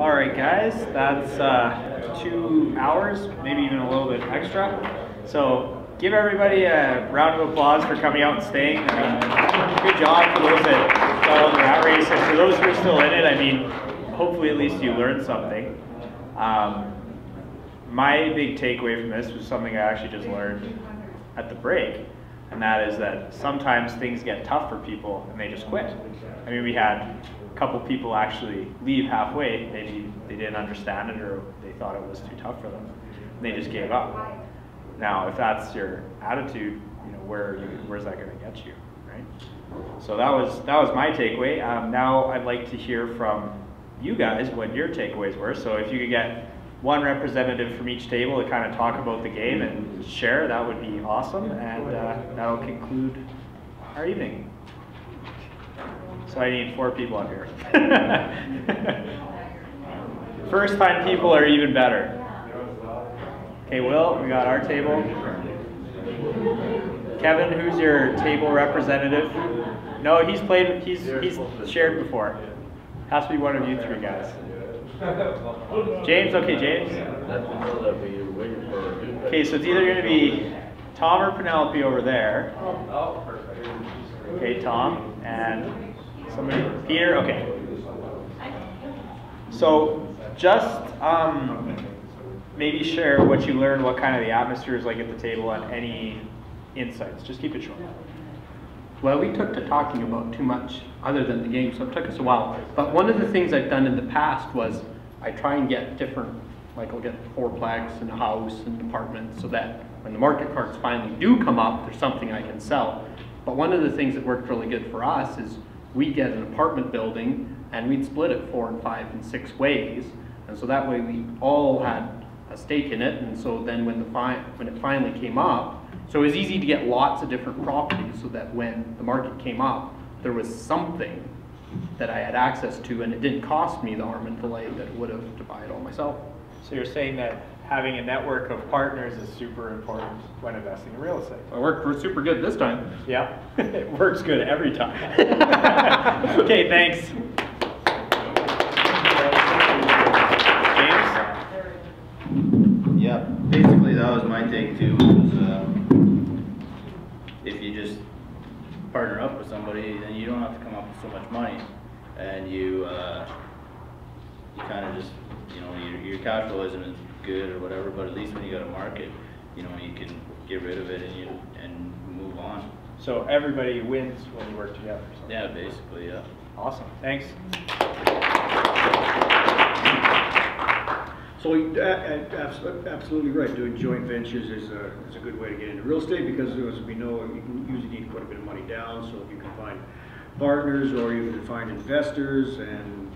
All right, guys, that's 2 hours, maybe even a little bit extra. So give everybody a round of applause for coming out and staying. Good job for those that got on the rat race, and for those who are still in it, I mean, hopefully at least you learned something. My big takeaway from this was something I actually just learned at the break, and that is that sometimes things get tough for people and they just quit. I mean, we had a couple people actually leave halfway. Maybe they didn't understand it or they thought it was too tough for them, and they just gave up. Now, if that's your attitude, you know, where's that going to get you, right? So that was my takeaway. Now I'd like to hear from you guys what your takeaways were. So if you could get one representative from each table to kind of talk about the game and share, that would be awesome, and that'll conclude our evening. So I need 4 people up here. First time people are even better. Okay, Will, we got our table. Kevin, who's your table representative? No, he's shared before. Has to be one of you 3 guys. James, okay, James. Okay, so it's either going to be Tom or Penelope over there. Okay, Tom and somebody, Peter. Okay. So just maybe share what you learned, what kind of the atmosphere is like at the table, and any insights. Just keep it short. Well, we took to talking about too much other than the game, so it took us a while. But one of the things I've done in the past was I try and get different, like I'll get 4plex and a house and apartments, so that when the market cards finally do come up, there's something I can sell. But one of the things that worked really good for us is we'd get an apartment building and we'd split it 4 and 5 and 6 ways, and so that way we all had a stake in it. And so then when it finally came up, so it was easy to get lots of different properties, so that when the market came up, there was something that I had access to, and it didn't cost me the arm and the leg that it would have to buy it all myself. So you're saying that having a network of partners is super important when investing in real estate. It worked super good this time. Yeah, it works good every time. Okay, thanks. James? Yeah, basically that was my take too. Was, if you just partner up with somebody, then you don't have to come up with so much money, and you kind of just, you know, your cash flow isn't as good or whatever, but at least when you got a market, you know, you can get rid of it and move on. So everybody wins when you work together. So. Yeah, basically, yeah. Awesome, thanks. So absolutely right. Doing joint ventures is a good way to get into real estate, because as we know, you can usually need quite a bit of money down. So if you can find partners or you can find investors, and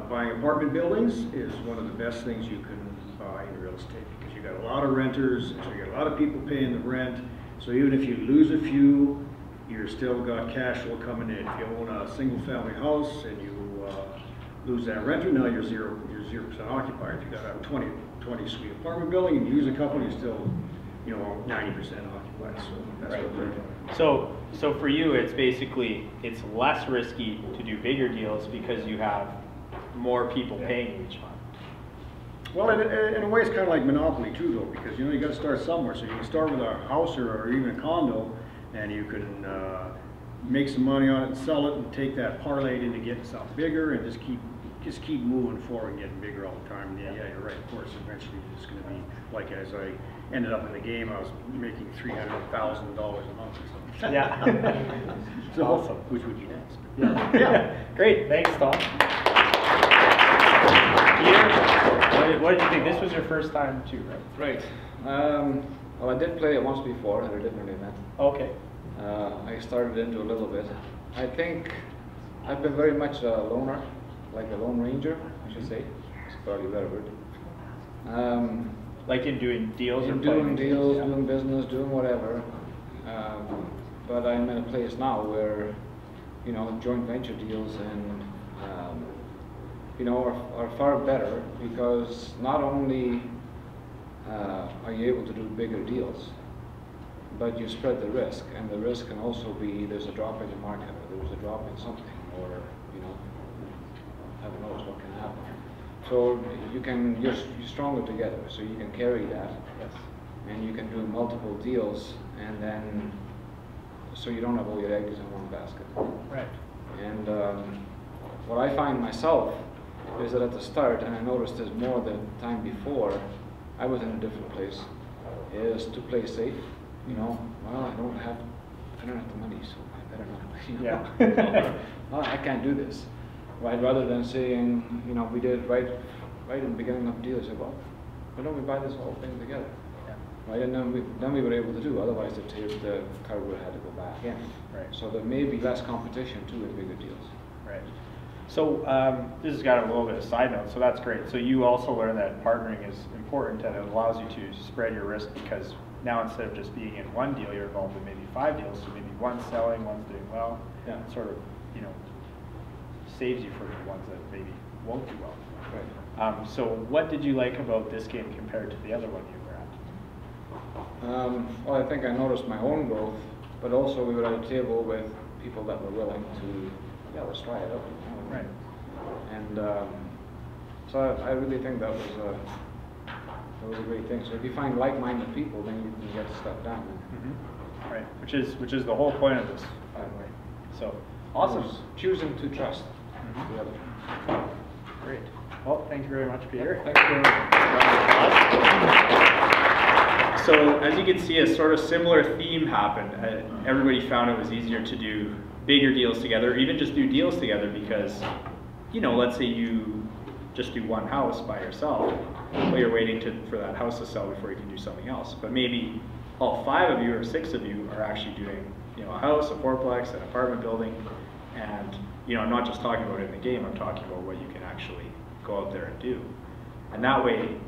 buying apartment buildings is one of the best things you can buy in real estate, because you got a lot of renters, so you got a lot of people paying the rent. So even if you lose a few, you're still got cash flow coming in. If you own a single family house and you lose that renter, now you're 0% occupied. If you got a 20 suite apartment building and you use a couple, you're still, you know, 90% occupied. So that's right. what we're doing. So for you, it's basically, it's less risky to do bigger deals because you have more people paying each month. Well, in a way, it's kind of like monopoly too, though, because you know you got to start somewhere. So you can start with a house or even a condo, and you can make some money on it and sell it, and take that parlay into getting something bigger, and just keep moving forward and getting bigger all the time. And yeah, you're right. Of course, eventually it's going to be like, as I ended up in the game, I was making $300,000 a month or something. Yeah. So awesome. Which would be nice. Yeah. Yeah. Great. Thanks, Tom. Peter, what did you think? This was your first time too, right? Right. Well, I did play it once before at a different event. Okay. I started into a little bit. I think I've been very much a loner, like a lone ranger, I should say. It's probably a better word. Like in doing deals or doing deals, yeah. doing business, doing whatever. But I'm in a place now where, you know, joint venture deals and you know, are far better, because not only are you able to do bigger deals, but you spread the risk, and the risk can also be there's a drop in the market, or there's a drop in something, or, you know, heaven knows what can happen. So you're stronger together, so you can carry that. Yes. And you can do multiple deals, and then, so you don't have all your eggs in one basket. Right. And what I find myself is that at the start, and I noticed this more the time before, I was in a different place, is to play safe. You know, well, I don't have the money, so I better not. You know? Yeah. Well, I can't do this, right? Rather than saying, you know, we did right in the beginning of the deal. I said, well, why don't we buy this whole thing together? Right, and then we were able to do. Otherwise, the car would have had to go back in. Right. So there may be less competition too in bigger deals. Right. So this has got a little bit of side note. So that's great. So you also learn that partnering is important, and it allows you to spread your risk, because now instead of just being in one deal, you're involved in maybe 5 deals. So maybe one's selling, one's doing well. Yeah. It sort of, you know, saves you from the ones that maybe won't do well. Right. So what did you like about this game compared to the other one you were at? Well, I think I noticed my own growth, but also we were at a table with people that were willing to, yeah, let's try it out. You know? Right. And so I really think that was a great thing. So if you find like-minded people, then you can get stuff done. Mm-hmm. Right. Which is the whole point of this, by the way. So awesome. Choosing to trust the other. Great. Well, thank you very much, Peter. Thank you. So as you can see, a sort of similar theme happened. Everybody found it was easier to do bigger deals together, or even just do deals together, because, you know, let's say you just do one house by yourself, but you're waiting for that house to sell before you can do something else. But maybe all 5 of you or 6 of you are actually doing, you know, a house, a fourplex, an apartment building, and, you know, I'm not just talking about it in the game, I'm talking about what you can actually go out there and do. And that way,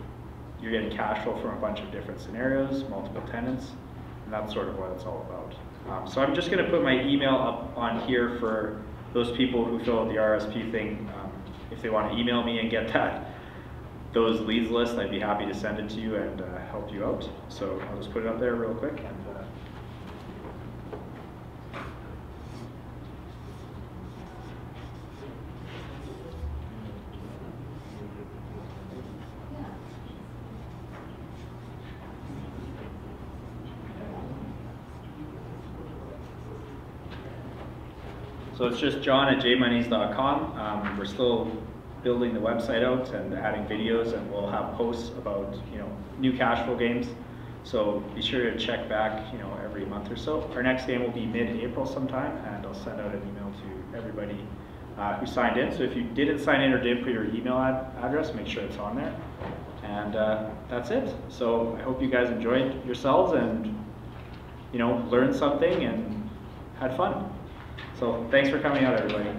you're getting cash flow from a bunch of different scenarios, multiple tenants, and that's sort of what it's all about. So I'm just going to put my email up on here for those people who fill out the RSP thing. If they want to email me and get those leads list, I'd be happy to send it to you and help you out. So I'll just put it up there real quick. And, So it's just john@jmoneys.com. We're still building the website out and adding videos, and we'll have posts about, you know, new cash flow games. So be sure to check back, you know, every month or so. Our next game will be mid-April sometime, and I'll send out an email to everybody who signed in. So if you didn't sign in or didn't put your email address, make sure it's on there. And that's it. So I hope you guys enjoyed yourselves and, you know, learned something and had fun. So thanks for coming out, everybody.